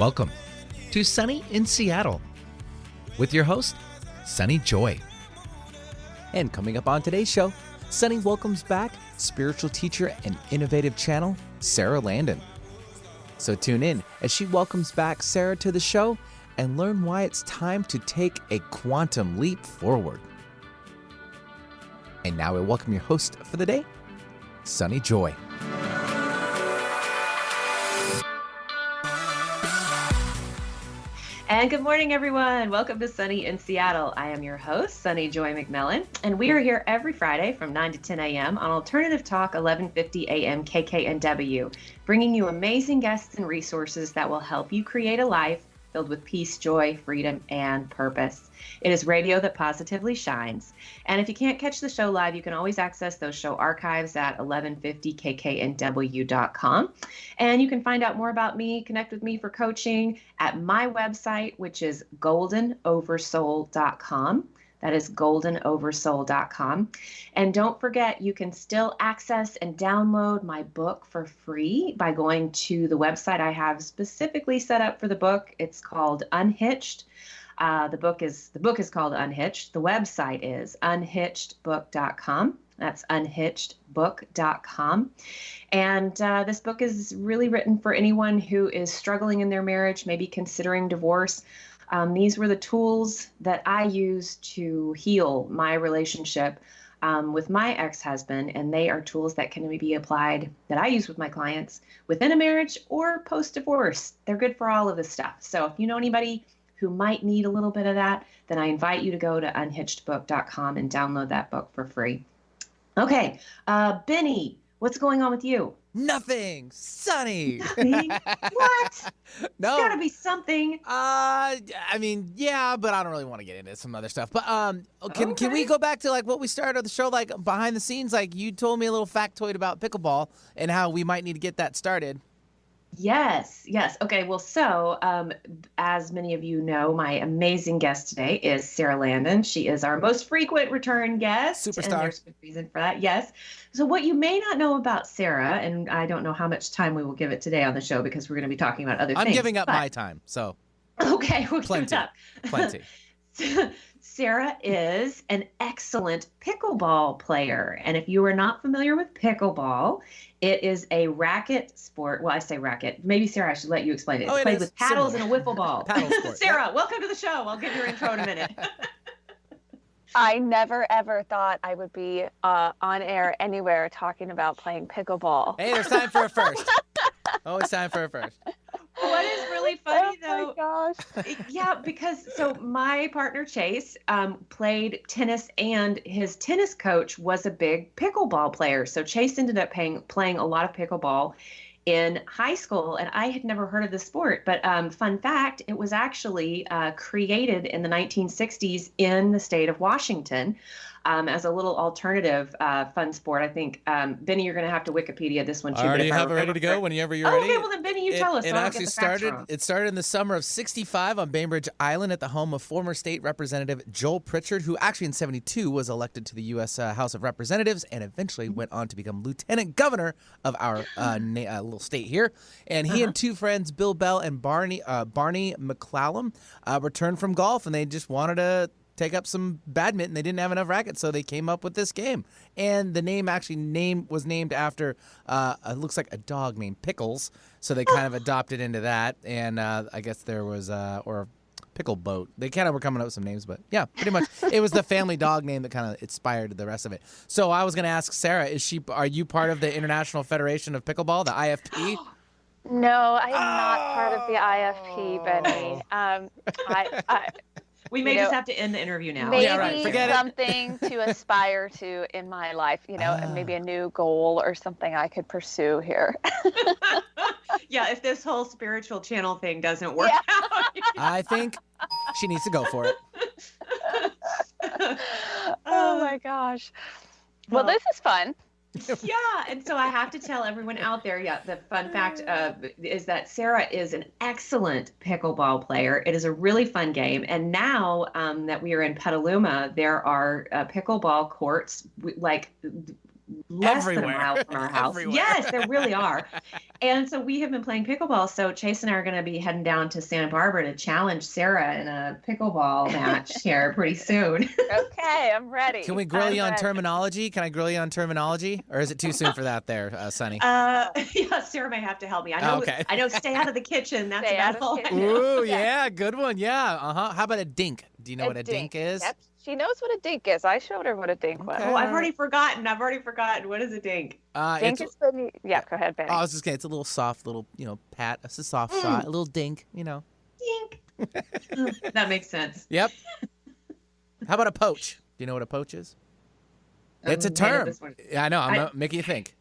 Welcome to Sunny in Seattle with your host, Sunny Joy. And coming up on today's show, Sunny welcomes back spiritual teacher and innovative channel, Sara Landon. So tune in as she welcomes back Sara to the show and learn why it's time to take a quantum leap forward. And now we welcome your host for the day, Sunny Joy. And good morning, everyone. Welcome to Sunny in Seattle. I am your host, Sunny Joy McMillan, and we are here every Friday from 9 to 10 a.m. on Alternative Talk 1150 a.m. KKNW, bringing you amazing guests and resources that will help you create a life filled with peace, joy, freedom, and purpose. It is radio that positively shines. And if you can't catch the show live, you can always access those show archives at 1150kknw.com. And you can find out more about me, connect with me for coaching at my website, which is goldenoversoul.com. That is goldenoversoul.com. And don't forget, you can still access and download my book for free by going to the website I have specifically set up for the book. It's called Unhitched. The book is called Unhitched. The website is unhitchedbook.com. That's unhitchedbook.com. And this book is really written for anyone who is struggling in their marriage, maybe considering divorce. These were the tools that I used to heal my relationship with my ex-husband, and they are tools that can be applied, that I use with my clients within a marriage or post-divorce. They're good for all of this stuff. So if you know anybody who might need a little bit of that, then I invite you to go to unhitchedbook.com and download that book for free. Okay, Benny, what's going on with you? Nothing, Sunny. Nothing? What? No. There's gotta be something. I mean, yeah, but I don't really want to get into some other stuff. But can we go back to like what we started the show, like behind the scenes? Like you told me a little factoid about pickleball and how we might need to get that started. Yes. Okay, well, so as many of you know, my amazing guest today is Sara Landon. She is our most frequent return guest. Superstar. And there's good reason for that, yes. So what you may not know about Sara, and I don't know how much time we will give it today on the show because we're going to be talking about other things. I'm giving up my time, so. Okay, we'll give it up. Plenty. Sara is an excellent pickleball player. And if you are not familiar with pickleball, it is a racket sport. Well, I say racket. Maybe, Sara, I should let you explain it. It's played with paddles and a wiffle ball. Paddle sport. Sara, welcome to the show. I'll give your intro in a minute. I never, ever thought I would be on air anywhere talking about playing pickleball. Hey, there's time for a first. Always time for a first. What is really funny, though, oh my gosh. yeah, because so my partner Chase played tennis, and his tennis coach was a big pickleball player. So Chase ended up playing a lot of pickleball in high school, and I had never heard of the sport. But fun fact, it was actually created in the 1960s in the state of Washington as a little alternative fun sport. I think, Benny, you're going to have to Wikipedia this one too. I already have it ready to go whenever you're ready. Okay, well then, Benny, you tell us. It So I don't actually get the facts started. wrong. It started in the summer of '65 on Bainbridge Island at the home of former state representative Joel Pritchard, who actually in '72 was elected to the U.S. House of Representatives and eventually went on to become lieutenant governor of our little state here. And he and two friends, Bill Bell and Barney McClallum, returned from golf, and they just wanted to take up some badminton. They didn't have enough rackets, so they came up with this game. And the name was named after it looks like a dog named Pickles, so they kind of adopted into that. And I guess there was or Pickle Boat. They kind of were coming up with some names, but yeah, pretty much it was the family dog name that kind of inspired the rest of it. So I was going to ask Sara, are you part of the International Federation of Pickleball, the IFP? No, I am not part of the IFP, Benny. We may just have to end the interview now. Maybe Yeah, right. Forget it. something to aspire to in my life, and maybe a new goal or something I could pursue here. Yeah, if this whole spiritual channel thing doesn't work out. I think she needs to go for it. Oh my gosh. Well, this is fun. Yeah, and so I have to tell everyone out there, the fun fact is that Sara is an excellent pickleball player. It is a really fun game, and now that we are in Petaluma, there are pickleball courts, like less than a Everywhere. mile from our house. Everywhere. Yes, there really are. And so we have been playing pickleball. So Chase and I are going to be heading down to Santa Barbara to challenge Sarah in a pickleball match here pretty soon. Okay, I'm ready. Can we grill I'm you on ready. terminology? Can I grill you on terminology? Or is it too soon for that there, Sunny? Yeah, Sarah may have to help me. I know. Okay. I know. Stay out of the kitchen. That's Stay out about of all the I kitchen. know. Ooh, yeah, good one. Yeah, How about a dink? Do you know what a dink is? Yep. She knows what a dink is. I showed her what a dink was. Okay. Oh, I've already forgotten. What is a dink? Dink is when you, yeah, go ahead, Benny. I was just kidding. It's a little soft little, pat. It's a soft shot. A little dink, Dink. That makes sense. Yep. How about a poach? Do you know what a poach is? It's a term. Yeah, I know. I'm making you think.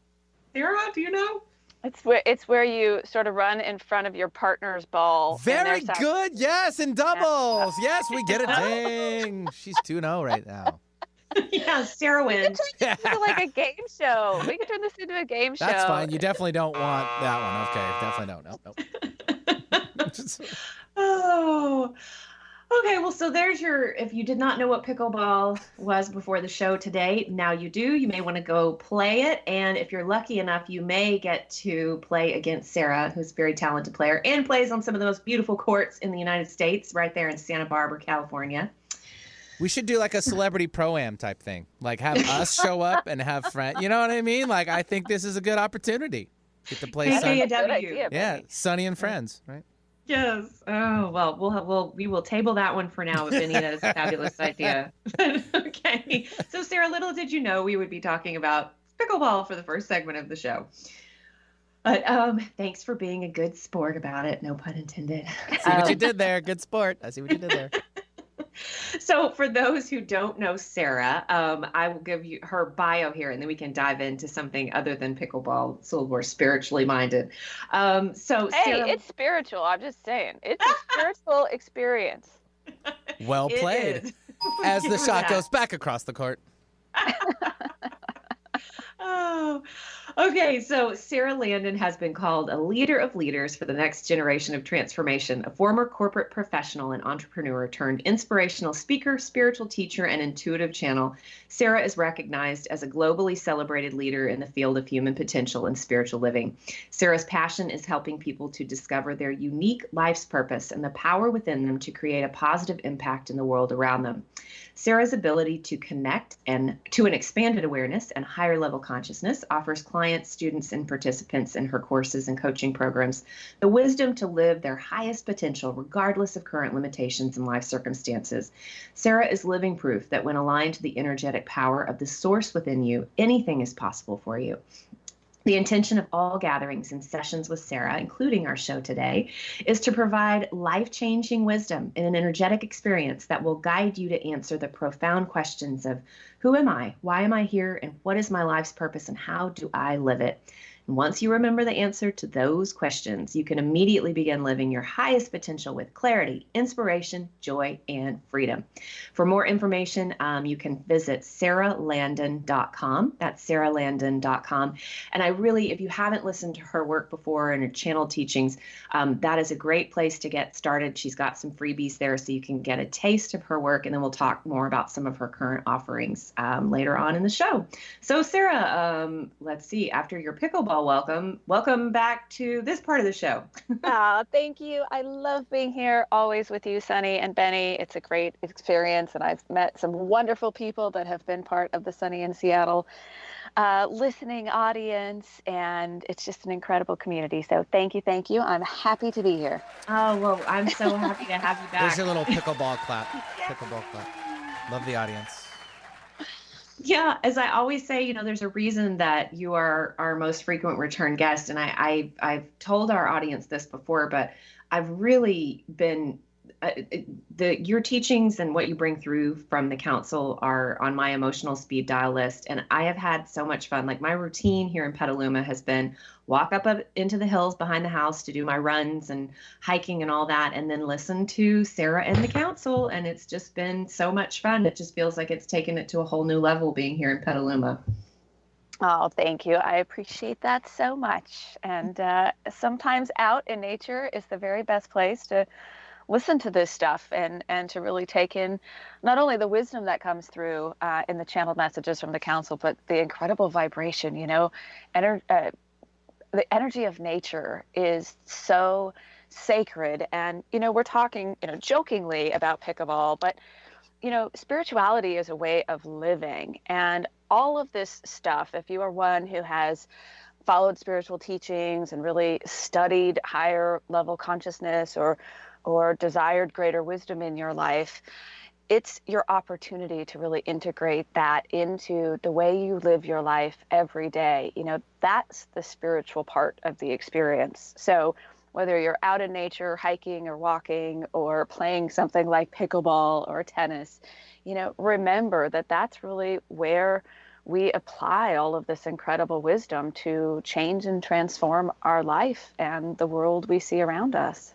Sarah, do you know? It's where you sort of run in front of your partner's ball. Very good. Yes, in doubles. Yes, we get a ding. She's 2-0 right now. Yeah, Sarah wins. Into like a game show. We could turn this into a game show. That's fine. You definitely don't want that one. Okay, definitely don't. Nope. Oh. Okay, well, so there's if you did not know what pickleball was before the show today, now you do. You may want to go play it. And if you're lucky enough, you may get to play against Sarah, who's a very talented player and plays on some of the most beautiful courts in the United States, right there in Santa Barbara, California. We should do like a celebrity pro-am type thing. Like have us show up and have friends. You know what I mean? Like I think this is a good opportunity. Get to play Sunny. PKW. Yeah, Sunny and Friends, right? Yes. Oh, well, we will table that one for now, but Benita's fabulous idea. Okay. So, Sarah, little did you know we would be talking about pickleball for the first segment of the show. But thanks for being a good sport about it. No pun intended. I see what you did there. Good sport. I see what you did there. So for those who don't know Sarah, I will give you her bio here, and then we can dive into something other than pickleball, it's a little more spiritually minded. Hey, Sarah, it's spiritual. I'm just saying. It's a spiritual experience. Well played. As the shot goes back across the court. Oh, okay. So Sara Landon has been called a leader of leaders for the next generation of transformation, a former corporate professional and entrepreneur turned inspirational speaker, spiritual teacher, and intuitive channel. Sara is recognized as a globally celebrated leader in the field of human potential and spiritual living. Sara's passion is helping people to discover their unique life's purpose and the power within them to create a positive impact in the world around them. Sara's ability to connect and to an expanded awareness and higher level consciousness offers clients, students, and participants in her courses and coaching programs the wisdom to live their highest potential regardless of current limitations and life circumstances. Sara is living proof that when aligned to the energetic power of the source within you, anything is possible for you. The intention of all gatherings and sessions with Sara, including our show today, is to provide life-changing wisdom in an energetic experience that will guide you to answer the profound questions of who am I, why am I here, and what is my life's purpose, and how do I live it? And once you remember the answer to those questions, you can immediately begin living your highest potential with clarity, inspiration, joy, and freedom. For more information, you can visit saralandon.com. That's saralandon.com. And I really, if you haven't listened to her work before and her channel teachings, that is a great place to get started. She's got some freebies there so you can get a taste of her work, and then we'll talk more about some of her current offerings later on in the show. So Sara, let's see, after your pickleball welcome back to this part of the show. Thank you. I love being here always with you, Sunny and Benny. It's a great experience, and I've met some wonderful people that have been part of the Sunny in Seattle listening audience, and it's just an incredible community. So thank you. I'm happy to be here. Oh, well, I'm so happy to have you back. There's your little pickleball clap. Pickleball clap. Love the audience. Yeah, as I always say, there's a reason that you are our most frequent return guest. And I've told our audience this before, but I've really been, your teachings and what you bring through from the council are on my emotional speed dial list. And I have had so much fun. Like my routine here in Petaluma has been walk up into the hills behind the house to do my runs and hiking and all that, and then listen to Sara and the council. And it's just been so much fun. It just feels like it's taken it to a whole new level being here in Petaluma. Oh, thank you. I appreciate that so much. And sometimes out in nature is the very best place to listen to this stuff and to really take in not only the wisdom that comes through in the channeled messages from the council, but the incredible vibration. The energy of nature is so sacred. And, we're talking, jokingly about pickleball, but, spirituality is a way of living. And all of this stuff, if you are one who has followed spiritual teachings and really studied higher level consciousness or desired greater wisdom in your life, it's your opportunity to really integrate that into the way you live your life every day. That's the spiritual part of the experience. So whether you're out in nature, hiking or walking, or playing something like pickleball or tennis, remember that that's really where we apply all of this incredible wisdom to change and transform our life and the world we see around us.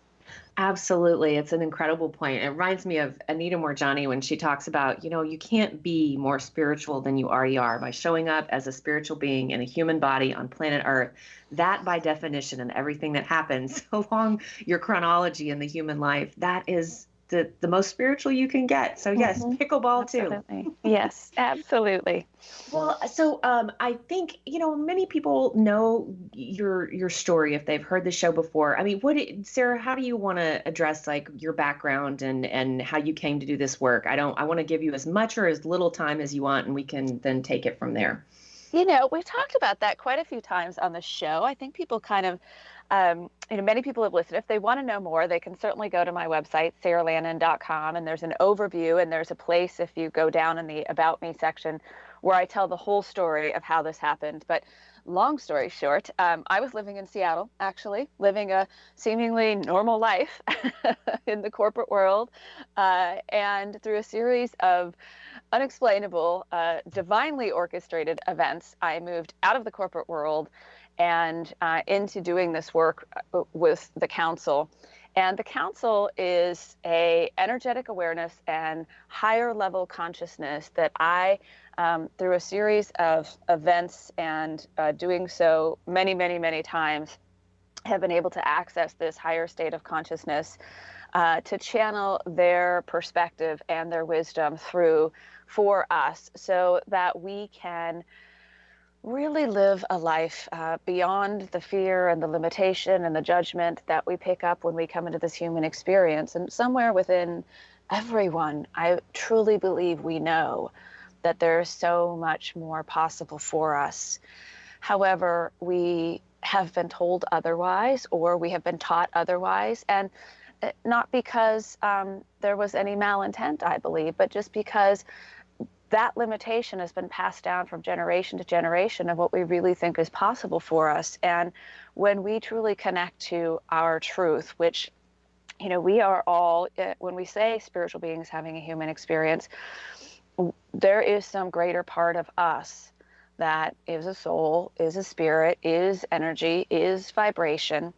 Absolutely. It's an incredible point. It reminds me of Anita Morjani when she talks about, you can't be more spiritual than you already are by showing up as a spiritual being in a human body on planet Earth. That, by definition, and everything that happens along your chronology in the human life, that is the most spiritual you can get. So yes, pickleball Absolutely. too. Yes, absolutely. Well, so I think, many people know your story if they've heard the show before. I mean, Sarah, how do you want to address like your background and how you came to do this work? I want to give you as much or as little time as you want, and we can then take it from there. We've talked about that quite a few times on the show. I think people kind of, many people have listened. If they want to know more, they can certainly go to my website, saralandon.com, and there's an overview, and there's a place if you go down in the About Me section where I tell the whole story of how this happened. But long story short, I was living in Seattle, actually, living a seemingly normal life in the corporate world, and through a series of unexplainable, divinely orchestrated events, I moved out of the corporate world and into doing this work with the council. And the council is a energetic awareness and higher level consciousness that I, through a series of events and doing so many, many, many times, have been able to access this higher state of consciousness to channel their perspective and their wisdom through for us so that we can really live a life beyond the fear and the limitation and the judgment that we pick up when we come into this human experience. And somewhere within everyone, I truly believe we know that there's so much more possible for us. However, we have been told otherwise, or we have been taught otherwise, and not because there was any malintent, I believe, but just because that limitation has been passed down from generation to generation of what we really think is possible for us. And when we truly connect to our truth, which, we are all, when we say spiritual beings having a human experience, there is some greater part of us that is a soul, is a spirit, is energy, is vibration.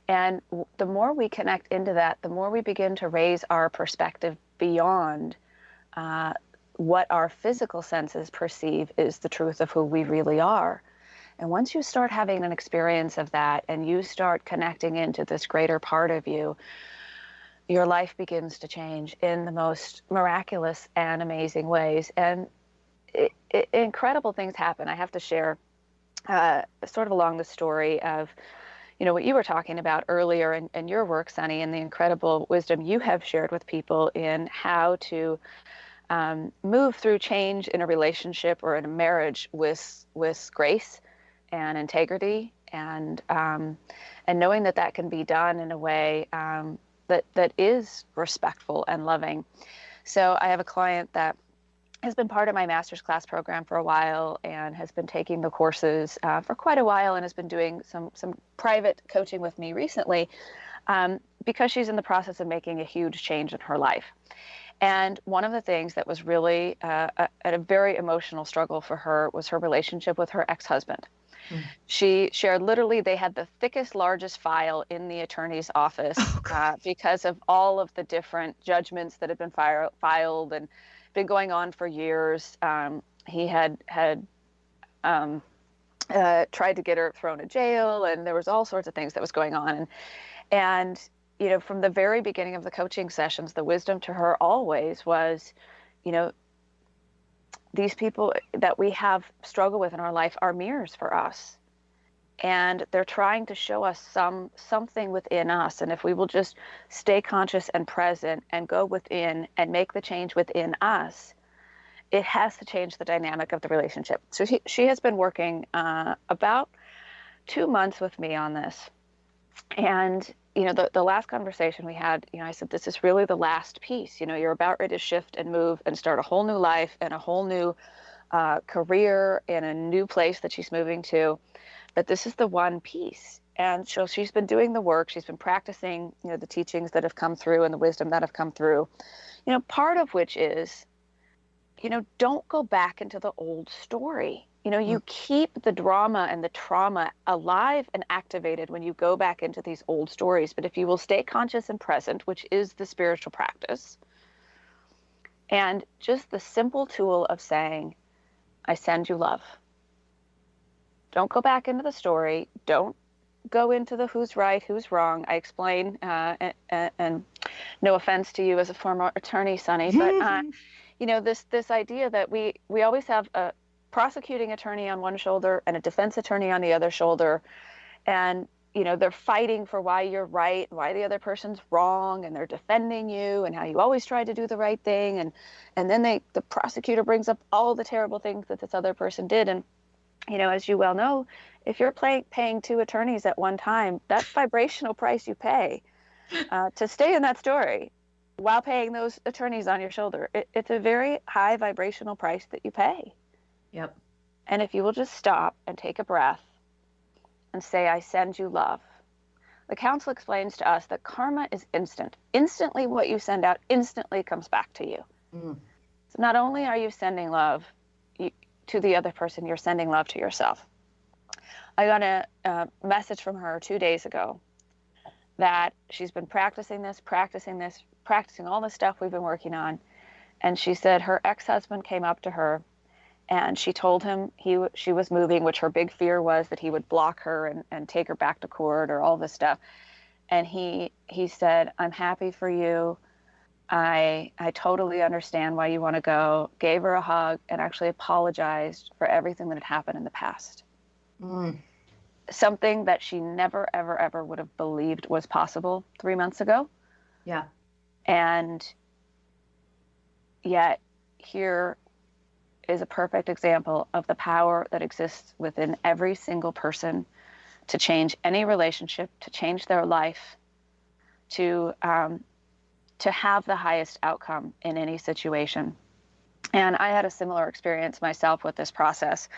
And the more we connect into that, the more we begin to raise our perspective beyond what our physical senses perceive is the truth of who we really are. And once you start having an experience of that and you start connecting into this greater part of you, your life begins to change in the most miraculous and amazing ways. And incredible things happen. I have to share sort of along the story of, what you were talking about earlier in your work, Sunny, and the incredible wisdom you have shared with people in how to move through change in a relationship or in a marriage with grace and integrity, and knowing that can be done in a way that is respectful and loving. So I have a client that has been part of my master's class program for a while and has been taking the courses for quite a while and has been doing some private coaching with me recently because she's in the process of making a huge change in her life. And one of the things that was really a very emotional struggle for her was her relationship with her ex-husband. She shared literally they had the thickest, largest file in the attorney's office because of all of the different judgments that had been filed and been going on for years. He had tried to get her thrown in jail, and there was all sorts of things that was going on. And from the very beginning of the coaching sessions, the wisdom to her always was, these people that we have struggled with in our life are mirrors for us. And they're trying to show us something within us. And if we will just stay conscious and present and go within and make the change within us, it has to change the dynamic of the relationship. So she has been working about 2 months with me on this. And, the last conversation we had, I said, this is really the last piece. You're about ready to shift and move and start a whole new life and a whole new career in a new place that she's moving to. But this is the one piece. And so she's been doing the work. She's been practicing, the teachings that have come through and the wisdom that have come through, part of which is, don't go back into the old story. You keep the drama and the trauma alive and activated when you go back into these old stories. But if you will stay conscious and present, which is the spiritual practice, and just the simple tool of saying, I send you love. Don't go back into the story. Don't go into the who's right, who's wrong. I explain, and no offense to you as a former attorney, Sunny, but this idea that we always have a prosecuting attorney on one shoulder and a defense attorney on the other shoulder, and they're fighting for why you're right, why the other person's wrong, and they're defending you and how you always try to do the right thing, and then the prosecutor brings up all the terrible things that this other person did. And as you well know, if you're paying 2 attorneys at one time, that's vibrational price you pay to stay in that story while paying those attorneys on your shoulder. It's a very high vibrational price that you pay. Yep. And if you will just stop and take a breath and say, I send you love. The council explains to us that karma is instant. Instantly what you send out instantly comes back to you. So not only are you sending love to the other person, you're sending love to yourself. I got a message from her 2 days ago that she's been practicing all the stuff we've been working on. And she said her ex-husband came up to her and she told him she was moving, which her big fear was that he would block her and take her back to court or all this stuff. And he said, I'm happy for you. I totally understand why you want to go, gave her a hug, and actually apologized for everything that had happened in the past. Something that she never, ever, ever would have believed was possible 3 months ago. Yeah. And yet here is a perfect example of the power that exists within every single person to change any relationship, to change their life, to have the highest outcome in any situation. And I had a similar experience myself with this process.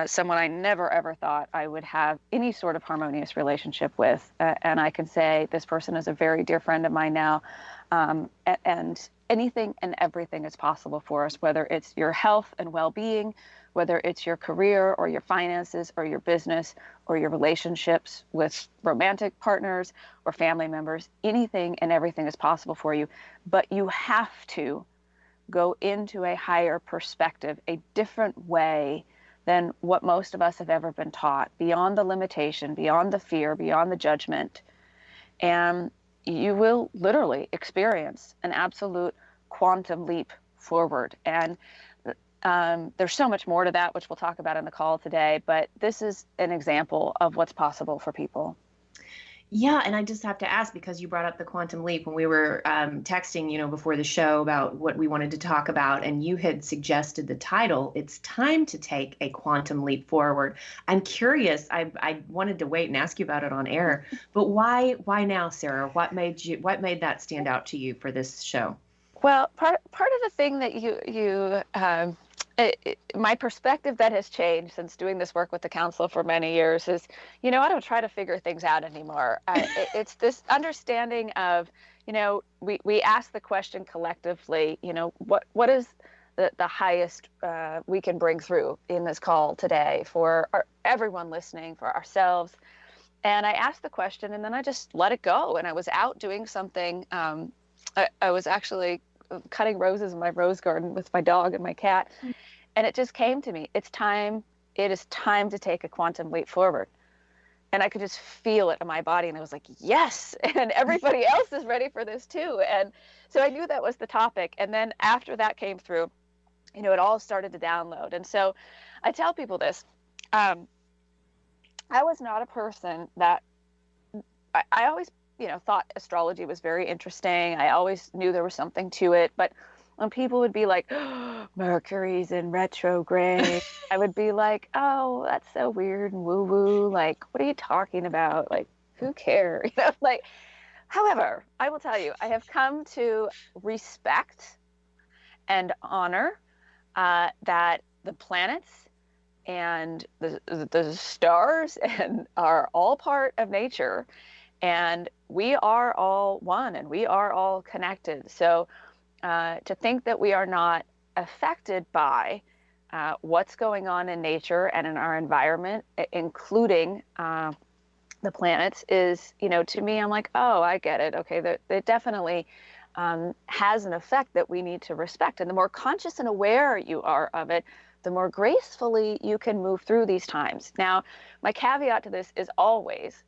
Someone I never, ever thought I would have any sort of harmonious relationship with. And I can say this person is a very dear friend of mine now. And anything and everything is possible for us, whether it's your health and well-being, whether it's your career or your finances or your business or your relationships with romantic partners or family members. Anything and everything is possible for you, but you have to go into a higher perspective, a different way than what most of us have ever been taught, beyond the limitation, beyond the fear, beyond the judgment. And you will literally experience an absolute quantum leap forward. And there's so much more to that, which we'll talk about in the call today, but this is an example of what's possible for people. Yeah, and I just have to ask, because you brought up the quantum leap when we were texting, before the show about what we wanted to talk about, and you had suggested the title, It's Time to Take a Quantum Leap Forward. I'm curious, I wanted to wait and ask you about it on air, but why now, Sara? What made that stand out to you for this show? Well, part of the thing that my perspective that has changed since doing this work with the council for many years is, I don't try to figure things out anymore. It's this understanding of, we ask the question collectively, what is the highest we can bring through in this call today for everyone listening, for ourselves. And I asked the question and then I just let it go. And I was out doing something. I was actually cutting roses in my rose garden with my dog and my cat. And it just came to me. It is time to take a quantum leap forward. And I could just feel it in my body. And I was like, yes. And everybody else is ready for this too. And so I knew that was the topic. And then after that came through, it all started to download. And so I tell people this. I was not a person that I always, thought astrology was very interesting. I always knew there was something to it. But when people would be like, oh, Mercury's in retrograde, I would be like, oh, that's so weird and woo-woo. Like, what are you talking about? Like, who cares? However, I will tell you, I have come to respect and honor that the planets and the stars are all part of nature, and we are all one and we are all connected. So to think that we are not affected by what's going on in nature and in our environment, including the planets, is, to me, I'm like, oh, I get it. Okay, it definitely has an effect that we need to respect. And the more conscious and aware you are of it, the more gracefully you can move through these times. Now, my caveat to this is always,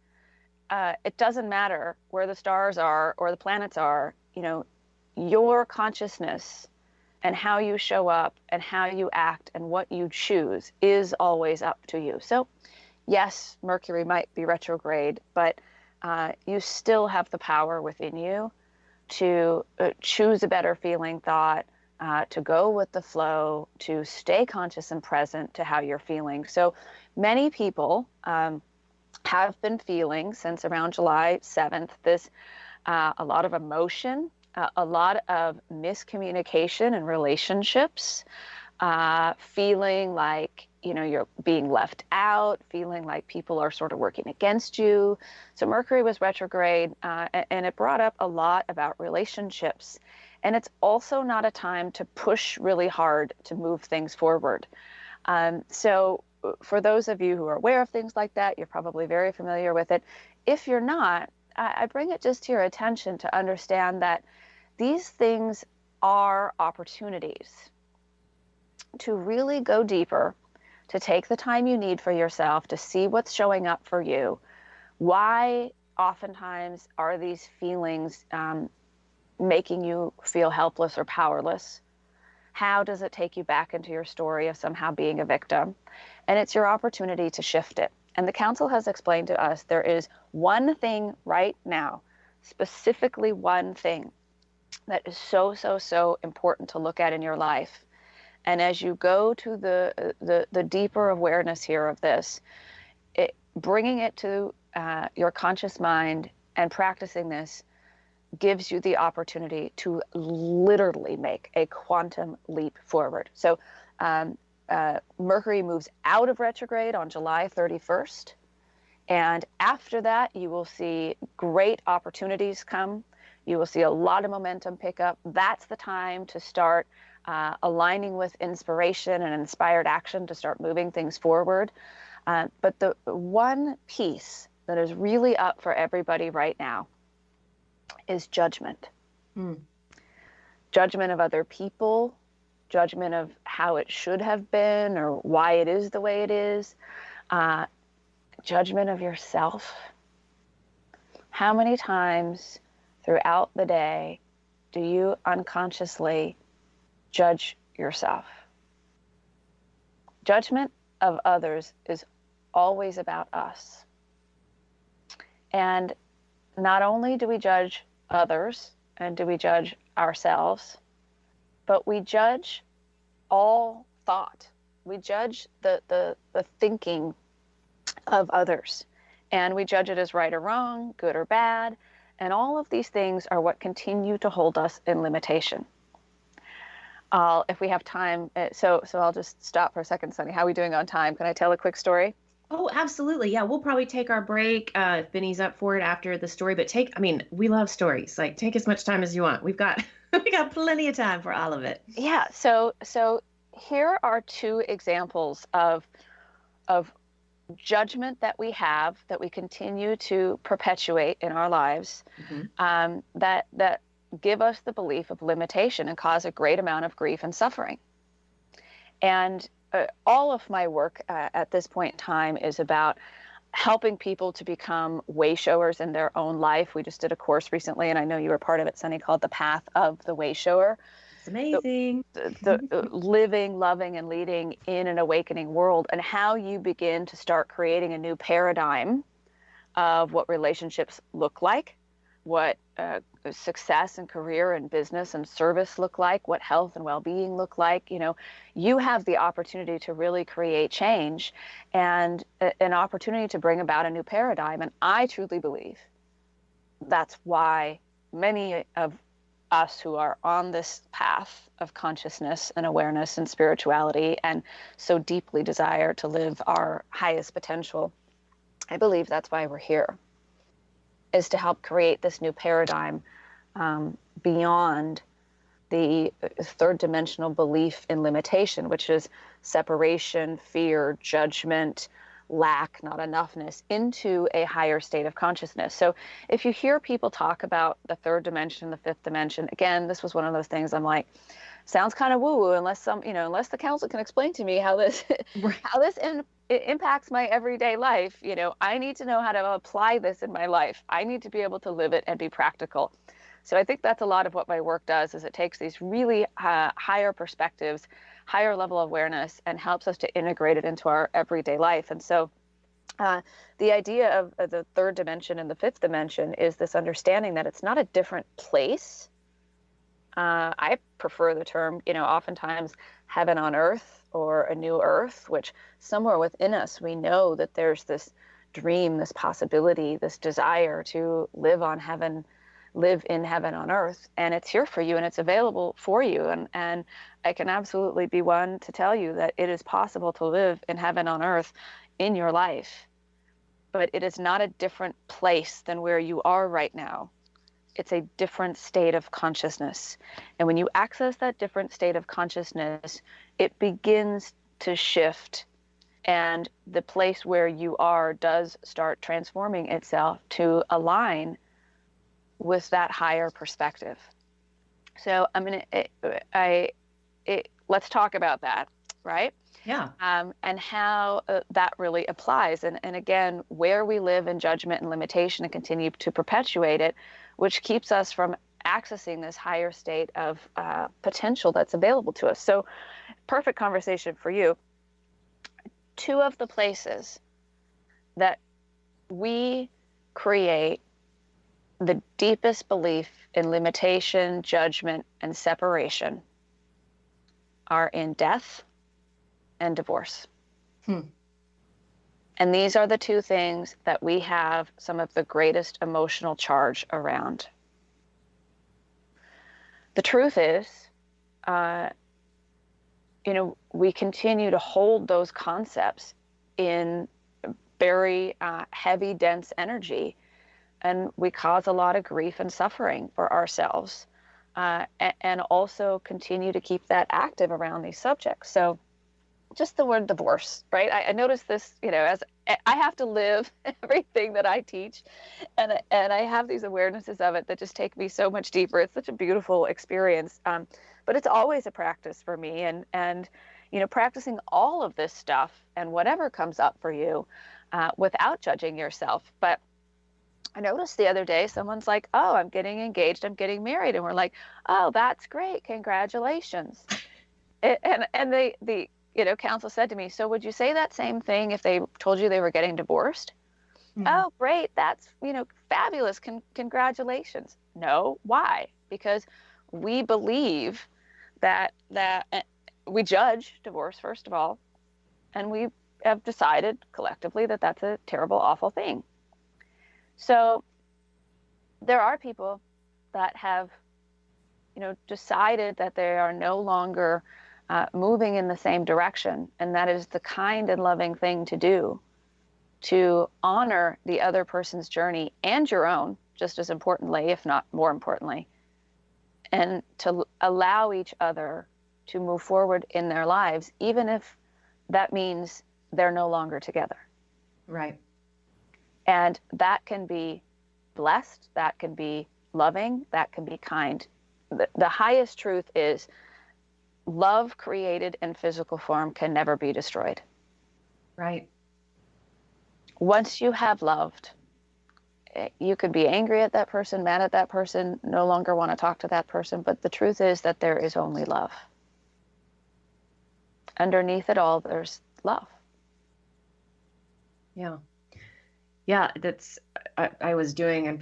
it doesn't matter where the stars are or the planets are, your consciousness and how you show up and how you act and what you choose is always up to you. So yes, Mercury might be retrograde, but you still have the power within you to choose a better feeling thought, to go with the flow, to stay conscious and present to how you're feeling. So many people have been feeling since around July 7th, this a lot of emotion, a lot of miscommunication in relationships, feeling like, you're being left out, feeling like people are sort of working against you. So Mercury was retrograde, and it brought up a lot about relationships. And it's also not a time to push really hard to move things forward. So for those of you who are aware of things like that, you're probably very familiar with it. If you're not, I bring it just to your attention to understand that these things are opportunities to really go deeper, to take the time you need for yourself, to see what's showing up for you. Why oftentimes are these feelings making you feel helpless or powerless? How does it take you back into your story of somehow being a victim? And it's your opportunity to shift it. And the council has explained to us there is one thing right now, specifically one thing that is so, so, so important to look at in your life. And as you go to the deeper awareness here of this, bringing it to your conscious mind and practicing this gives you the opportunity to literally make a quantum leap forward. So Mercury moves out of retrograde on July 31st. And after that, you will see great opportunities come. You will see a lot of momentum pick up. That's the time to start aligning with inspiration and inspired action to start moving things forward. But the one piece that is really up for everybody right now is judgment. Judgment of other people, judgment of how it should have been or why it is the way it is, judgment of yourself. How many times throughout the day do you unconsciously judge yourself? Judgment of others is always about us. And not only do we judge others and do we judge ourselves, but we judge all thought. We judge the thinking of others, and we judge it as right or wrong, good or bad, and all of these things are what continue to hold us in limitation. If we have time, so I'll just stop for a second, Sunny. How are we doing on time? Can I tell a quick story? Oh, absolutely. Yeah, we'll probably take our break if Benny's up for it after the story. But we love stories. Like, take as much time as you want. We've got plenty of time for all of it. Yeah. So here are two examples of judgment that we have that we continue to perpetuate in our lives, that give us the belief of limitation and cause a great amount of grief and suffering. And all of my work at this point in time is about helping people to become way showers in their own life. We just did a course recently, and I know you were part of it, Sunny, called The Path of the Way Shower. It's amazing. The living, loving, and leading in an awakening world, and how you begin to start creating a new paradigm of what relationships look like, what success and career and business and service look like, what health and well-being look like. You have the opportunity to really create change and an opportunity to bring about a new paradigm. And I truly believe that's why many of us who are on this path of consciousness and awareness and spirituality and so deeply desire to live our highest potential, I believe that's why we're here, is to help create this new paradigm beyond the third dimensional belief in limitation, which is separation, fear, judgment, lack, not enoughness, into a higher state of consciousness. So if you hear people talk about the third dimension, the fifth dimension, again, this was one of those things I'm like, sounds kind of woo-woo unless the council can explain to me how this it impacts my everyday life. I need to know how to apply this in my life. I need to be able to live it and be practical. So I think that's a lot of what my work does, is it takes these really higher perspectives, higher level awareness, and helps us to integrate it into our everyday life. And so the idea of the third dimension and the fifth dimension is this understanding that it's not a different place. I prefer the term, oftentimes heaven on earth or a new earth, which somewhere within us, we know that there's this dream, this possibility, this desire to live in heaven on earth. And it's here for you and it's available for you. And I can absolutely be one to tell you that it is possible to live in heaven on earth in your life, but it is not a different place than where you are right now. It's a different state of consciousness. And when you access that different state of consciousness, it begins to shift. And the place where you are does start transforming itself to align with that higher perspective. So let's talk about that, right? Yeah. And how that really applies. And again, where we live in judgment and limitation and continue to perpetuate it, which keeps us from accessing this higher state of potential that's available to us. So perfect conversation for you. Two of the places that we create the deepest belief in limitation, judgment, and separation are in death and divorce. And these are the two things that we have some of the greatest emotional charge around. The truth is, we continue to hold those concepts in very heavy, dense energy, and we cause a lot of grief and suffering for ourselves, and also continue to keep that active around these subjects. So just the word divorce, right? I noticed this, as I have to live everything that I teach, and I have these awarenesses of it that just take me so much deeper. It's such a beautiful experience, but it's always a practice for me, and practicing all of this stuff and whatever comes up for you without judging yourself. But I noticed the other day, someone's like, "Oh, I'm getting engaged, I'm getting married," and we're like, "Oh, that's great, congratulations." And the counsel said to me, "So would you say that same thing if they told you they were getting divorced?" "Oh, great. That's, fabulous. Congratulations." No. Why? Because we believe that we judge divorce, first of all, and we have decided collectively that that's a terrible, awful thing. So there are people that have, decided that they are no longer moving in the same direction. And that is the kind and loving thing to do, to honor the other person's journey and your own, just as importantly, if not more importantly, and to allow each other to move forward in their lives, even if that means they're no longer together. Right. And that can be blessed, that can be loving, that can be kind. The highest truth is love created in physical form can never be destroyed. Right. Once you have loved, you could be angry at that person, mad at that person, no longer want to talk to that person. But the truth is that there is only love. Underneath it all, there's love. Yeah. Yeah, I've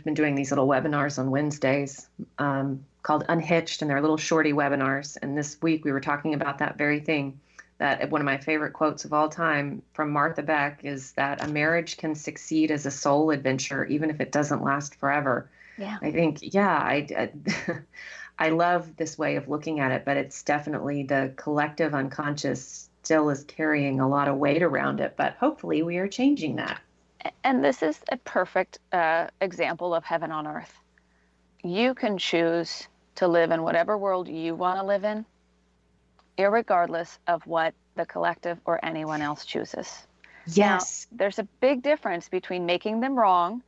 been doing these little webinars on Wednesdays called Unhitched, and they're little shorty webinars. And this week we were talking about that very thing. That one of my favorite quotes of all time from Martha Beck is that a marriage can succeed as a soul adventure, even if it doesn't last forever. Yeah. I think, I love this way of looking at it, but it's definitely the collective unconscious still is carrying a lot of weight around it, but hopefully we are changing that. And this is a perfect example of heaven on earth. You can choose to live in whatever world you want to live in, irregardless of what the collective or anyone else chooses. Yes. Now, there's a big difference between making them wrong,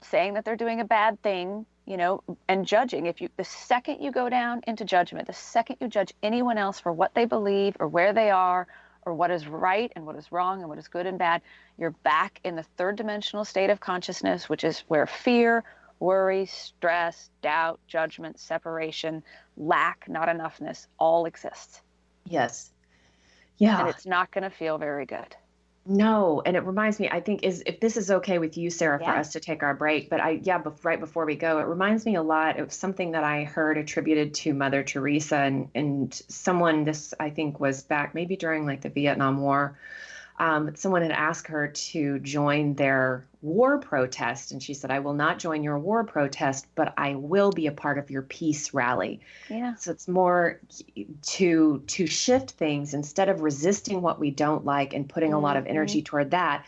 saying that they're doing a bad thing, and judging. The second you go down into judgment, the second you judge anyone else for what they believe or where they are or what is right and what is wrong and what is good and bad, you're back in the third dimensional state of consciousness, which is where fear, worry, stress, doubt, judgment, separation, lack, not enoughness, all exists. Yes. Yeah. And it's not going to feel very good. No. And it reminds me, I think, if this is okay with you, Sarah, for us to take our break, but right before we go, it reminds me a lot of something that I heard attributed to Mother Teresa and someone, this I think was back maybe during like the Vietnam War. Someone had asked her to join their war protest, and she said, "I will not join your war protest, but I will be a part of your peace rally." Yeah. So it's more to shift things instead of resisting what we don't like and putting a lot of energy toward that,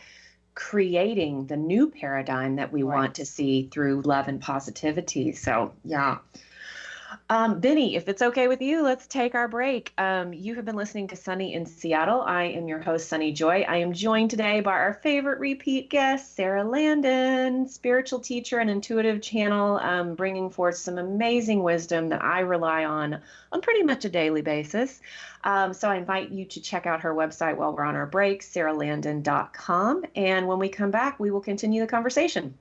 creating the new paradigm that we want to see through love and positivity. So, yeah. Benny, if it's okay with you, let's take our break. You have been listening to Sunny in Seattle. I am your host, Sunny Joy. I am joined today by our favorite repeat guest, Sara Landon, spiritual teacher and intuitive channel, bringing forth some amazing wisdom that I rely on pretty much a daily basis. So I invite you to check out her website while we're on our break, saralandon.com. And when we come back, we will continue the conversation.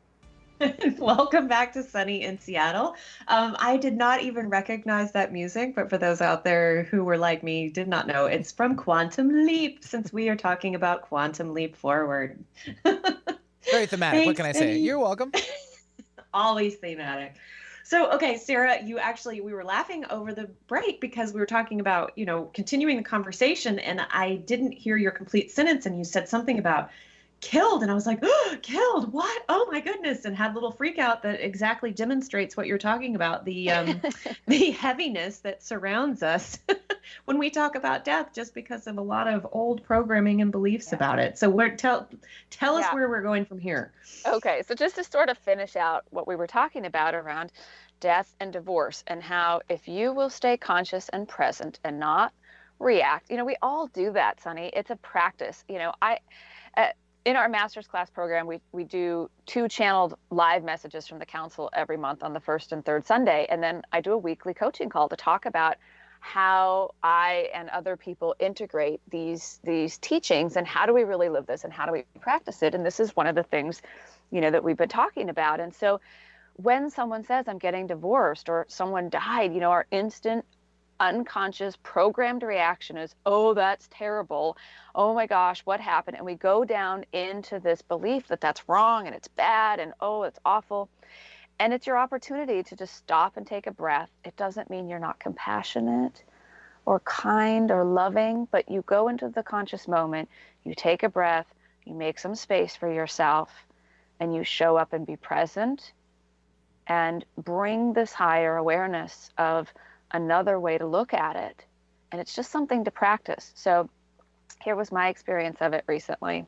Welcome back to Sunny in Seattle. I did not even recognize that music, but for those out there who were like me, did not know, it's from Quantum Leap, since we are talking about Quantum Leap Forward. Very thematic. Thanks, what can I say? Benny. You're welcome. Always thematic. So, okay, Sarah, we were laughing over the break because we were talking about, continuing the conversation, and I didn't hear your complete sentence, and you said something about killed, and I was like, oh, killed, what? Oh my goodness, and had a little freak out that exactly demonstrates what you're talking about, the the heaviness that surrounds us when we talk about death, just because of a lot of old programming and beliefs about it. So tell us where we're going from here. Okay, so just to sort of finish out what we were talking about around death and divorce, and how if you will stay conscious and present and not react, we all do that, Sunny. It's a practice. In our master's class program, we do 2 channeled live messages from the council every month on the first and third Sunday. And then I do a weekly coaching call to talk about how I and other people integrate these teachings, and how do we really live this and how do we practice it. And this is one of the things, that we've been talking about. And so when someone says, I'm getting divorced, or someone died, our instant unconscious programmed reaction is, oh, that's terrible. Oh my gosh, what happened? And we go down into this belief that that's wrong and it's bad and oh, it's awful. And it's your opportunity to just stop and take a breath. It doesn't mean you're not compassionate or kind or loving, but you go into the conscious moment, you take a breath, you make some space for yourself, and you show up and be present and bring this higher awareness of another way to look at it. And it's just something to practice. So here was my experience of it recently.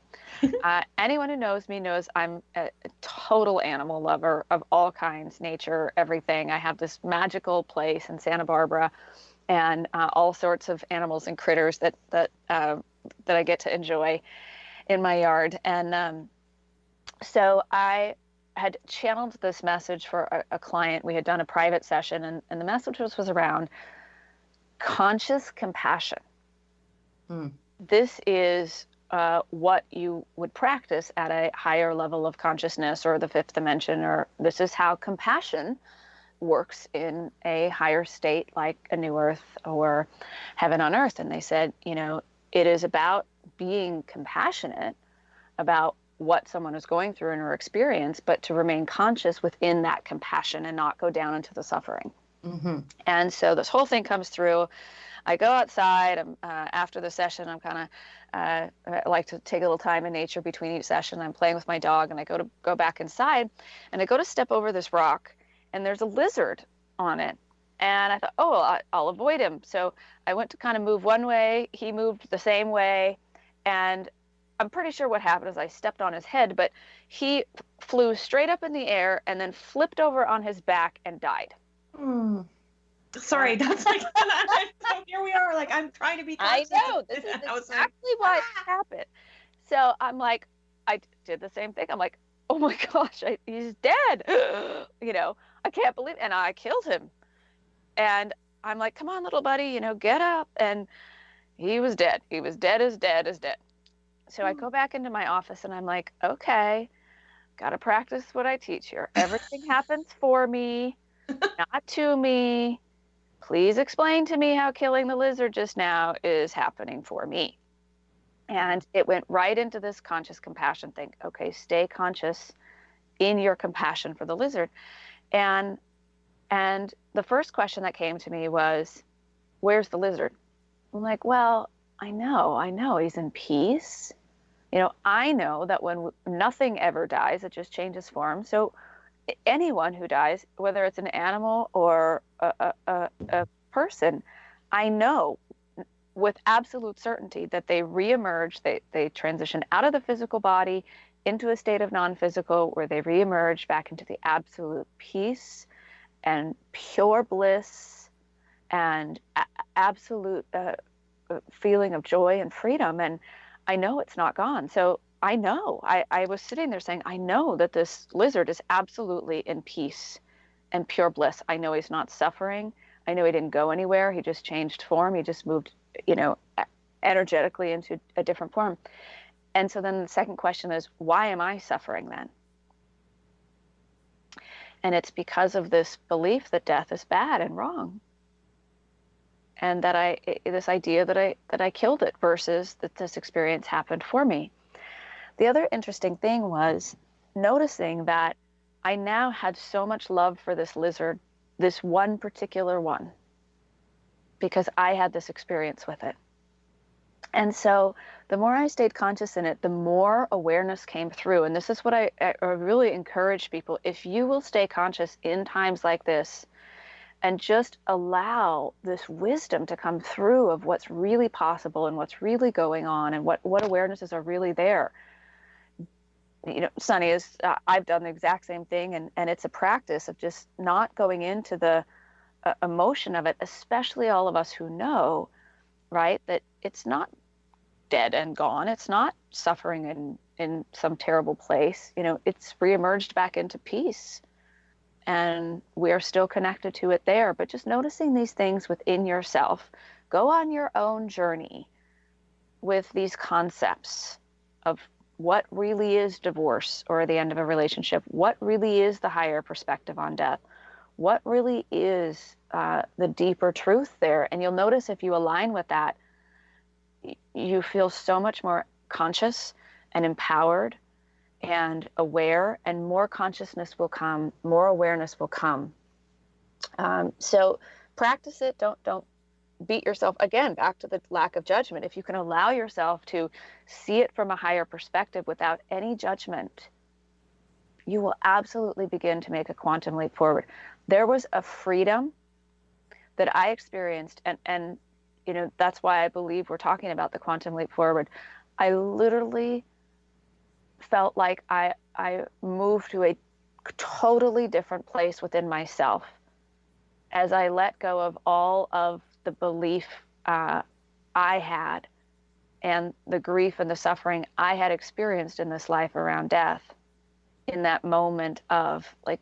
Anyone who knows me knows I'm a total animal lover of all kinds, nature, everything. I have this magical place in Santa Barbara, and all sorts of animals and critters that I get to enjoy in my yard. And so I had channeled this message for a client. We had done a private session, and the message was around conscious compassion. This is what you would practice at a higher level of consciousness or the fifth dimension, or this is how compassion works in a higher state like a new earth or heaven on earth. And they said, it is about being compassionate about what someone is going through in her experience, but to remain conscious within that compassion and not go down into the suffering. Mm-hmm. And so this whole thing comes through. I go outside after the session. I'm kind of I like to take a little time in nature between each session. I'm playing with my dog, and I go back inside, and I go to step over this rock, and there's a lizard on it. And I thought, I'll avoid him. So I went to kind of move one way. He moved the same way, and I'm pretty sure what happened is I stepped on his head, but he flew straight up in the air and then flipped over on his back and died. Sorry, that's like, so here we are, like, I'm trying to be conscious. I know, this is exactly why it happened. So I'm like, I did the same thing. I'm like, oh my gosh, he's dead. I can't believe it. And I killed him. And I'm like, come on, little buddy, get up. And he was dead. He was dead as dead as dead. So I go back into my office and I'm like, okay, got to practice what I teach here. Everything happens for me, not to me. Please explain to me how killing the lizard just now is happening for me. And it went right into this conscious compassion thing. Okay, stay conscious in your compassion for the lizard. And the first question that came to me was, where's the lizard? I'm like, well, I know he's in peace. I know that when nothing ever dies, it just changes form. So anyone who dies, whether it's an animal or a person, I know with absolute certainty that they reemerge, they transition out of the physical body into a state of non-physical where they reemerge back into the absolute peace and pure bliss and absolute feeling of joy and freedom. And I know it's not gone. So I know, I was sitting there saying, I know that this lizard is absolutely in peace and pure bliss. I know he's not suffering. I know he didn't go anywhere. He just changed form. He just moved, energetically into a different form. And so then the second question is, why am I suffering then? And it's because of this belief that death is bad and wrong. And that this idea that I killed it versus that this experience happened for me. The other interesting thing was noticing that I now had so much love for this lizard, this one particular one, because I had this experience with it. And so the more I stayed conscious in it, the more awareness came through. And this is what I really encourage people. If you will stay conscious in times like this and just allow this wisdom to come through of what's really possible and what's really going on and what awarenesses are really there. Sunny, I've done the exact same thing. And it's a practice of just not going into the emotion of it, especially all of us who know, right, that it's not dead and gone. It's not suffering in some terrible place. It's reemerged back into peace. And we are still connected to it there. But just noticing these things within yourself. Go on your own journey with these concepts of what really is divorce or the end of a relationship. What really is the higher perspective on death? What really is the deeper truth there? And you'll notice if you align with that, you feel so much more conscious and empowered and aware, and more consciousness will come, more awareness will come. So practice it. Don't beat yourself, again, back to the lack of judgment. If you can allow yourself to see it from a higher perspective without any judgment, you will absolutely begin to make a quantum leap forward. There was a freedom that I experienced, and that's why I believe we're talking about the quantum leap forward. I literally felt like I moved to a totally different place within myself as I let go of all of the belief I had and the grief and the suffering I had experienced in this life around death in that moment of like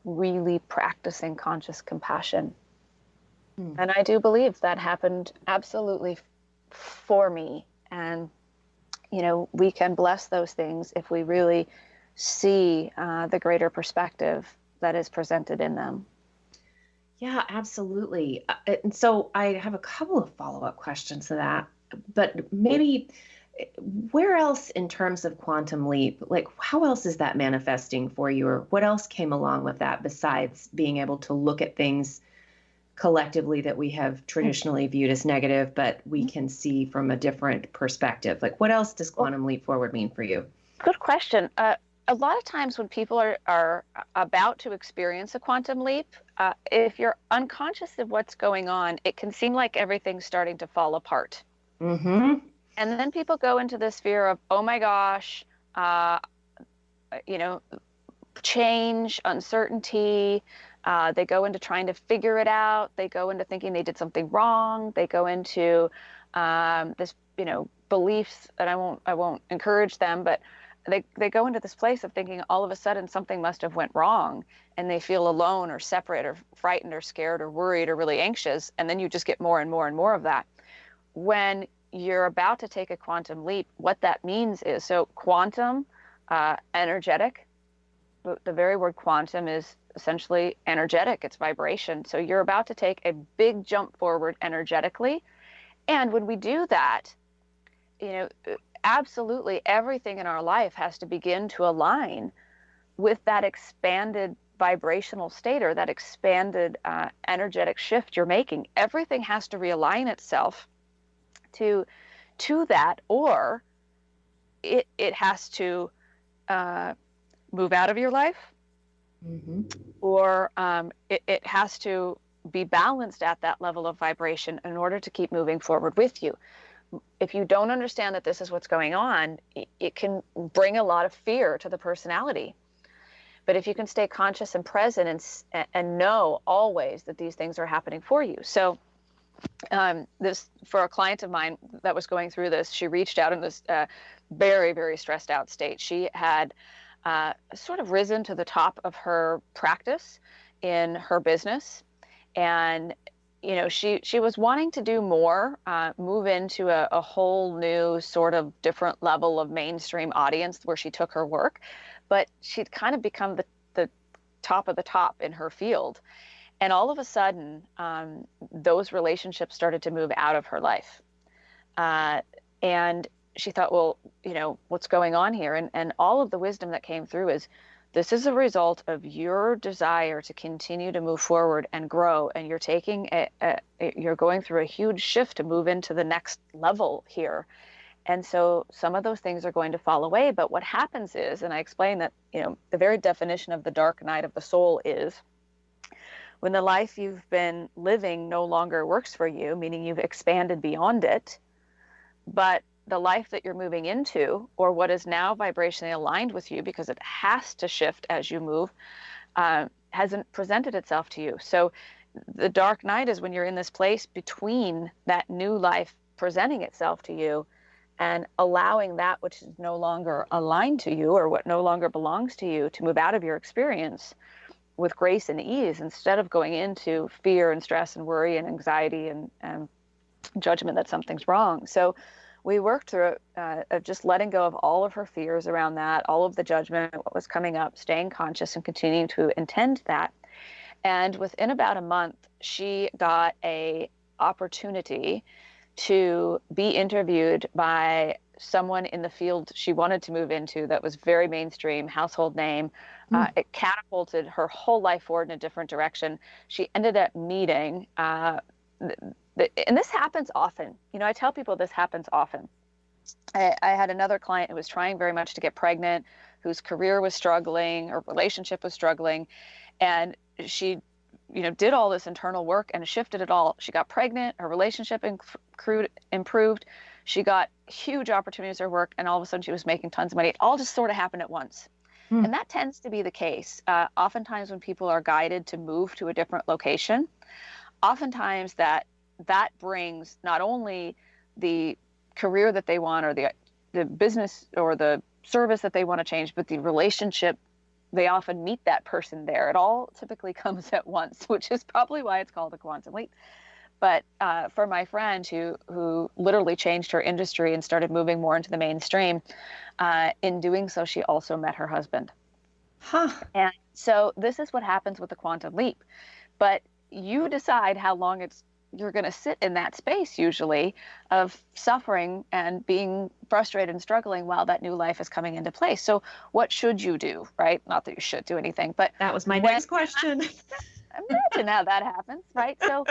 really practicing conscious compassion. And I do believe that happened absolutely for me. And we can bless those things if we really see the greater perspective that is presented in them. Yeah, absolutely. And so I have a couple of follow-up questions to that, but maybe where else in terms of quantum leap, like how else is that manifesting for you, or what else came along with that besides being able to look at things collectively that we have traditionally viewed as negative, but we can see from a different perspective? Like what else does quantum leap forward mean for you? Good question. A lot of times when people are about to experience a quantum leap, if you're unconscious of what's going on, it can seem like everything's starting to fall apart. Mm-hmm. And then people go into this fear of, oh my gosh, change, uncertainty. They go into trying to figure it out. They go into thinking they did something wrong. They go into this, beliefs, and I won't encourage them, but they go into this place of thinking all of a sudden something must have went wrong, and they feel alone or separate or frightened or scared or worried or really anxious. And then you just get more and more and more of that. When you're about to take a quantum leap, what that means is, so quantum, energetic, the very word quantum is essentially energetic, it's vibration. So you're about to take a big jump forward energetically. And when we do that, absolutely everything in our life has to begin to align with that expanded vibrational state, or that expanded energetic shift you're making. Everything has to realign itself to that, or it has to move out of your life, Mm-hmm. or it has to be balanced at that level of vibration in order to keep moving forward with you. If you don't understand that this is what's going on, it can bring a lot of fear to the personality. But if you can stay conscious and present and know always that these things are happening for you. So this, for a client of mine that was going through this, she reached out in this very, very stressed out state. She had sort of risen to the top of her practice in her business. And, she was wanting to do more, move into a whole new sort of different level of mainstream audience where she took her work. But she'd kind of become the top of the top in her field. And all of a sudden, those relationships started to move out of her life. And she thought, well, what's going on here? And all of the wisdom that came through is, this is a result of your desire to continue to move forward and grow. And you're you're going through a huge shift to move into the next level here. And so some of those things are going to fall away. But what happens is, and I explained that, the very definition of the dark night of the soul is when the life you've been living no longer works for you, meaning you've expanded beyond it, but the life that you're moving into, or what is now vibrationally aligned with you, because it has to shift as you move, hasn't presented itself to you. So the dark night is when you're in this place between that new life presenting itself to you and allowing that which is no longer aligned to you, or what no longer belongs to you, to move out of your experience with grace and ease, instead of going into fear and stress and worry and anxiety and judgment that something's wrong. So we worked through just letting go of all of her fears around that, all of the judgment, what was coming up, staying conscious and continuing to intend that. And within about a month, she got a opportunity to be interviewed by someone in the field she wanted to move into that was very mainstream, household name. It catapulted her whole life forward in a different direction. She ended up meeting and this happens often. I tell people this happens often. I had another client who was trying very much to get pregnant, whose career was struggling, her relationship was struggling, and she, did all this internal work and shifted it all. She got pregnant, her relationship improved, she got huge opportunities at her work, and all of a sudden she was making tons of money. It all just sort of happened at once. And that tends to be the case. Oftentimes when people are guided to move to a different location, oftentimes that brings not only the career that they want, or the business or the service that they want to change, but the relationship. They often meet that person there. It all typically comes at once, which is probably why it's called a quantum leap. But for my friend who literally changed her industry and started moving more into the mainstream, in doing so, she also met her husband. Huh. And so this is what happens with the quantum leap. But you decide how long you're going to sit in that space, usually, of suffering and being frustrated and struggling while that new life is coming into place. So what should you do, right? Not that you should do anything, but That was my next question. imagine how that happens, right? So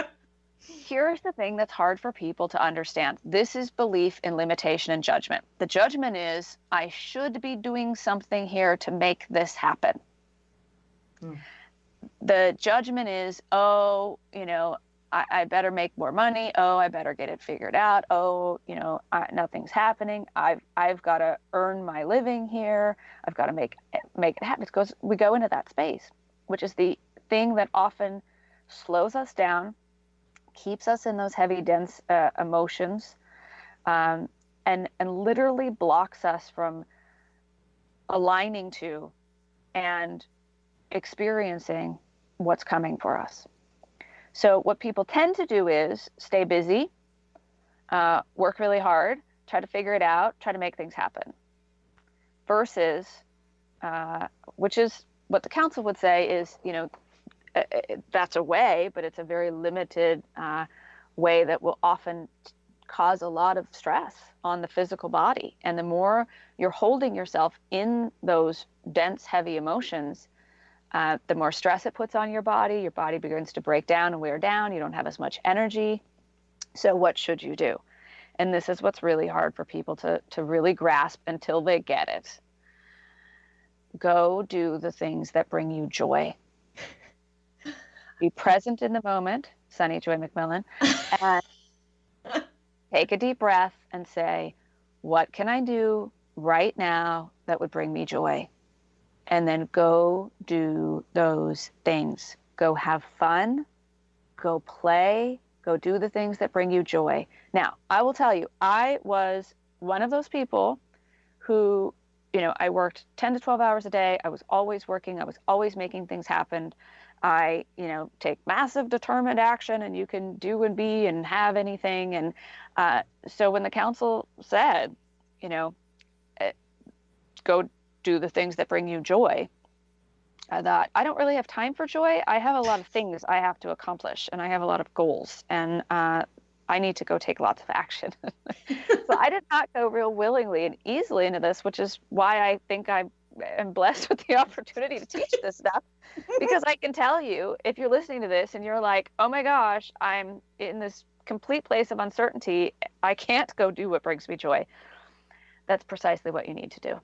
here's the thing that's hard for people to understand. This is belief in limitation and judgment. The judgment is, I should be doing something here to make this happen. The judgment is, oh, I better make more money. Oh, I better get it figured out. Oh, nothing's happening. I've got to earn my living here. I've got to make it happen. Because we go into that space, which is the thing that often slows us down, keeps us in those heavy, dense emotions, and literally blocks us from aligning to and experiencing what's coming for us. So what people tend to do is stay busy, work really hard, try to figure it out, try to make things happen. Versus, which is what the council would say is, that's a way, but it's a very limited way that will often cause a lot of stress on the physical body. And the more you're holding yourself in those dense, heavy emotions, the more stress it puts on your body begins to break down and wear down. You don't have as much energy. So what should you do? And this is what's really hard for people to really grasp until they get it. Go do the things that bring you joy. Be present in the moment, Sunny Joy McMillan, and take a deep breath and say, what can I do right now that would bring me joy? And then go do those things. Go have fun, go play, go do the things that bring you joy. Now, I will tell you, I was one of those people who, I worked 10 to 12 hours a day. I was always working. I was always making things happen. I, take massive determined action, and you can do and be and have anything. And so when the council said, go do the things that bring you joy, I thought, I don't really have time for joy. I have a lot of things I have to accomplish, and I have a lot of goals, and I need to go take lots of action. So I did not go real willingly and easily into this, which is why I think I am blessed with the opportunity to teach this stuff. Because I can tell you, if you're listening to this and you're like, oh my gosh, I'm in this complete place of uncertainty, I can't go do what brings me joy. That's precisely what you need to do.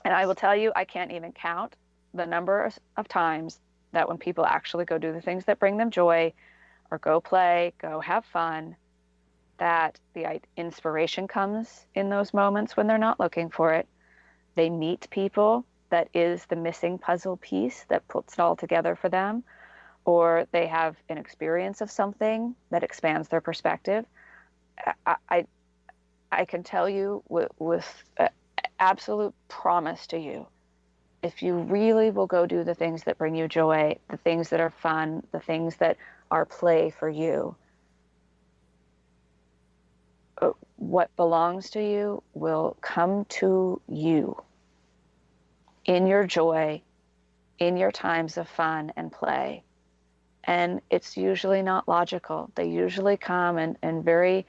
And I will tell you, I can't even count the number of times that when people actually go do the things that bring them joy, or go play, go have fun, that the inspiration comes in those moments when they're not looking for it. They meet people that is the missing puzzle piece that puts it all together for them, or they have an experience of something that expands their perspective. I can tell you with absolute promise to you, if you really will go do the things that bring you joy, the things that are fun, the things that are play for you, what belongs to you will come to you in your joy, in your times of fun and play. And it's usually not logical. They usually come in very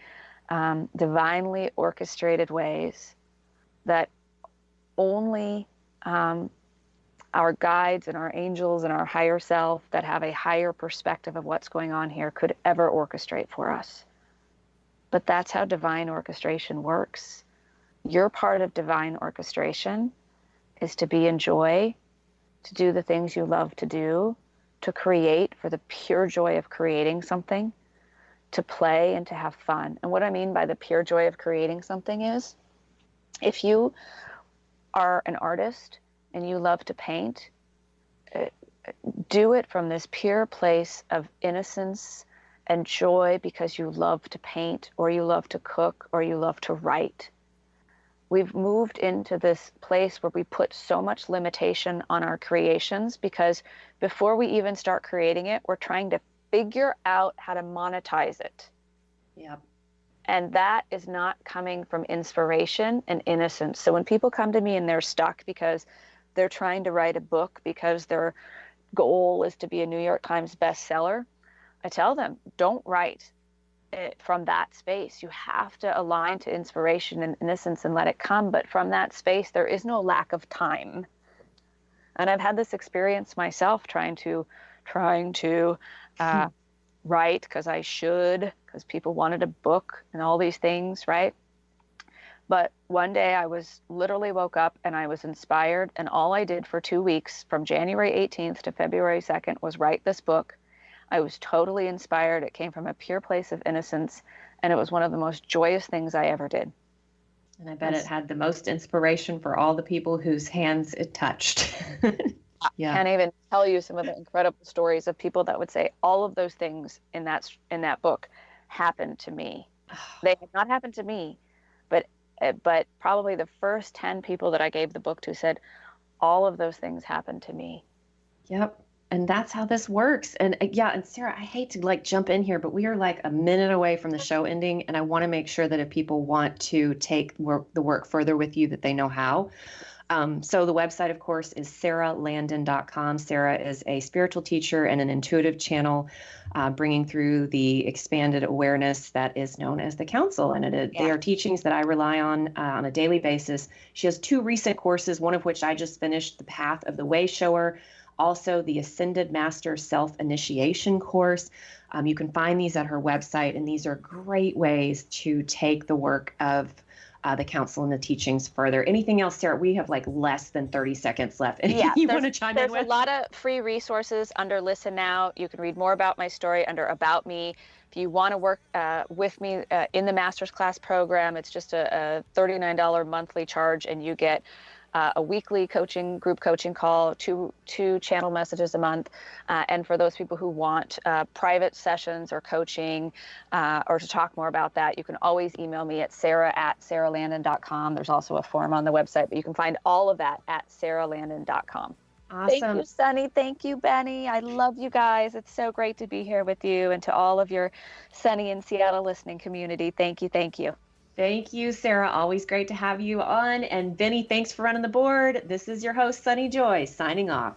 divinely orchestrated ways that only our guides and our angels and our higher self that have a higher perspective of what's going on here could ever orchestrate for us. But that's how divine orchestration works. Your part of divine orchestration is to be in joy, to do the things you love to do, to create for the pure joy of creating something, to play and to have fun. And what I mean by the pure joy of creating something is, if you are an artist and you love to paint, do it from this pure place of innocence and joy because you love to paint, or you love to cook, or you love to write. We've moved into this place where we put so much limitation on our creations because before we even start creating it, we're trying to figure out how to monetize it. Yep. And that is not coming from inspiration and innocence. So when people come to me and they're stuck because they're trying to write a book because their goal is to be a New York Times bestseller, I tell them, don't write it from that space. You have to align to inspiration and innocence and let it come. But from that space, there is no lack of time. And I've had this experience myself trying to write because I should, because people wanted a book and all these things, right? But one day I was literally woke up and I was inspired, and all I did for 2 weeks from January 18th to February 2nd was write this book. I was totally inspired. It came from a pure place of innocence, and it was one of the most joyous things I ever did. And I bet it had the most inspiration for all the people whose hands it touched. Yeah. I can't even tell you some of the incredible stories of people that would say all of those things in that book happened to me. They had not happened to me, but probably the first 10 people that I gave the book to said all of those things happened to me. Yep. And that's how this works. And yeah, and Sarah, I hate to like jump in here, but we are like a minute away from the show ending. And I want to make sure that if people want to take the work further with you, that they know how. So the website, of course, is saralandon.com. Sara is a spiritual teacher and an intuitive channel, bringing through the expanded awareness that is known as the council. And they are teachings that I rely on a daily basis. She has 2 recent courses, one of which I just finished, the Path of the Way Shower, also the Ascended Master Self-Initiation course. You can find these at her website, and these are great ways to take the work of the council and the teachings further. Anything else, Sarah? We have like less than 30 seconds left. Anything you want to chime in with? There's a lot of free resources under Listen Now. You can read more about my story under About Me. If you want to work with me in the Master's Class program, it's just a $39 monthly charge, and you get a weekly group coaching call, two channel messages a month. And for those people who want private sessions or coaching or to talk more about that, you can always email me at sara@saralandon.com. There's also a form on the website, but you can find all of that at saralandon.com. Awesome. Thank you, Sunny. Thank you, Benny. I love you guys. It's so great to be here with you, and to all of your Sunny in Seattle listening community. Thank you. Thank you. Thank you, Sarah. Always great to have you on. And Benny, thanks for running the board. This is your host, Sunny Joy, signing off.